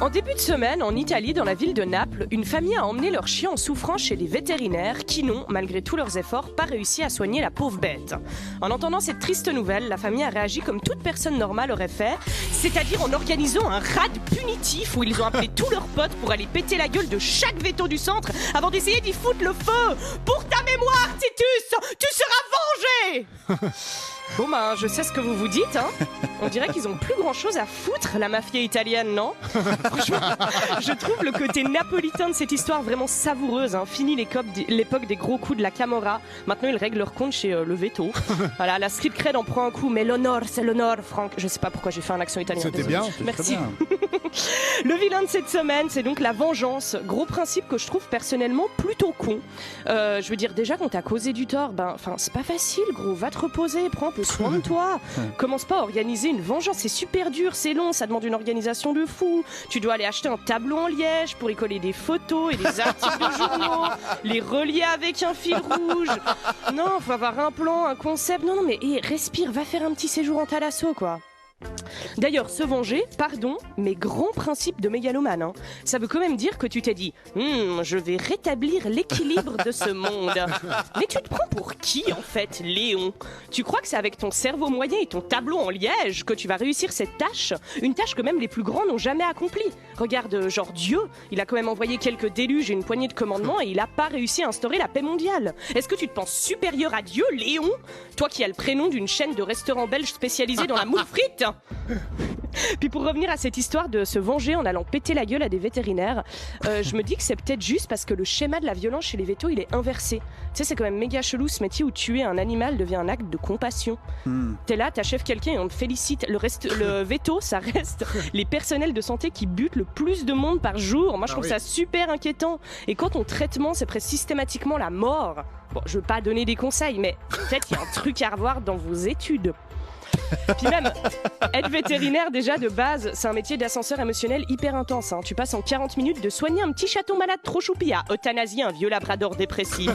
En début de semaine, en Italie, dans la ville de Naples, une famille a emmené leur chien en souffrance chez les vétérinaires qui n'ont, malgré tous leurs efforts, pas réussi à soigner la pauvre bête. En entendant cette triste nouvelle, la famille a réagi comme toute personne normale aurait fait, c'est-à-dire en organisant un raid punitif où ils ont appelé tous leurs potes pour aller péter la gueule de chaque véto du centre avant d'essayer d'y foutre le feu. Pour ta mémoire, Titus, tu seras vengé. Bon ben, je sais ce que vous vous dites, hein. On dirait qu'ils ont plus grand-chose à foutre, la mafia italienne, non? Franchement, je trouve le côté napolitain de cette histoire vraiment savoureuse, hein. Fini l'époque des gros coups de la Camorra. Maintenant, ils règlent leur compte chez le veto. Voilà, la street cred en prend un coup, mais l'honneur, c'est l'honneur, Franck. Je sais pas pourquoi j'ai fait un accent italien. C'était bien. Merci. Le vilain de cette semaine, c'est donc la vengeance. Gros principe que je trouve personnellement plutôt con. Je veux dire, déjà, quand t'as causé du tort, c'est pas facile, gros. Va te reposer, prends un peu soin de toi. Commence pas à organiser une vengeance, c'est super dur, c'est long, ça demande une organisation de fou. Tu dois aller acheter un tableau en liège pour y coller des photos et des articles de journaux, les relier avec un fil rouge. Non, faut avoir un plan, un concept. Non, mais respire, va faire un petit séjour en Thalasso, quoi. D'ailleurs, se venger, pardon, mais grand principe de mégalomane, hein. Ça veut quand même dire que tu t'es dit je vais rétablir l'équilibre de ce monde. Mais tu te prends pour qui en fait, Léon? Tu crois que c'est avec ton cerveau moyen et ton tableau en liège que tu vas réussir cette tâche? Une tâche que même les plus grands n'ont jamais accomplie. Regarde, genre Dieu, il a quand même envoyé quelques déluges et une poignée de commandements et il a pas réussi à instaurer la paix mondiale. Est-ce que tu te penses supérieur à Dieu, Léon? Toi qui as le prénom d'une chaîne de restaurants belges spécialisée dans la moule frite. Puis pour revenir à cette histoire de se venger en allant péter la gueule à des vétérinaires, je me dis que c'est peut-être juste parce que le schéma de la violence chez les vétos il est inversé. Tu sais, c'est quand même méga chelou ce métier où tuer un animal devient un acte de compassion. T'es là, t'achèves quelqu'un et on te félicite. Le veto, ça reste les personnels de santé qui butent le plus de monde par jour. Moi je trouve ça super inquiétant. Et quand ton traitement c'est presque systématiquement la mort, bon je veux pas donner des conseils mais peut-être qu'il y a un truc à revoir dans vos études. Puis même, être vétérinaire déjà de base, c'est un métier d'ascenseur émotionnel hyper intense, hein. Tu passes en 40 minutes de soigner un petit chaton malade trop choupi à euthanasier un vieux labrador dépressif.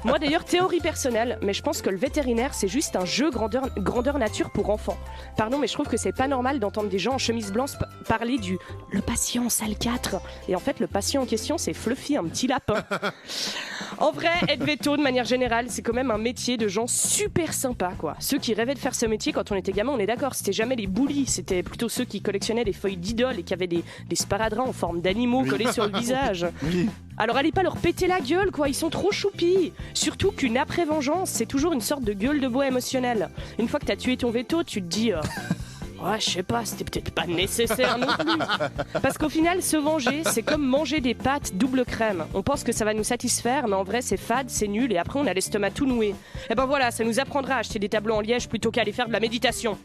Moi d'ailleurs, théorie personnelle, mais je pense que le vétérinaire c'est juste un jeu grandeur nature pour enfants. Pardon, mais je trouve que c'est pas normal d'entendre des gens en chemise blanche parler du « le patient salle 4 ». Et en fait, le patient en question c'est Fluffy, un petit lapin. En vrai, être véto de manière générale, c'est quand même un métier de gens super sympas, quoi. Ceux qui rêvaient de faire ce métier quand on était gamin, on est d'accord, c'était jamais les bullies, c'était plutôt ceux qui collectionnaient des feuilles d'idole et qui avaient des sparadraps en forme d'animaux collés sur le visage. Alors allez pas leur péter la gueule, quoi, ils sont trop choupis. Surtout qu'une après-vengeance, c'est toujours une sorte de gueule de bois émotionnelle. Une fois que t'as tué ton veto, tu te dis... Ouais, je sais pas, c'était peut-être pas nécessaire non plus. Parce qu'au final, se venger, c'est comme manger des pâtes double crème. On pense que ça va nous satisfaire, mais en vrai, c'est fade, c'est nul, et après, on a l'estomac tout noué. Et ben voilà, ça nous apprendra à acheter des tableaux en liège plutôt qu'à aller faire de la méditation.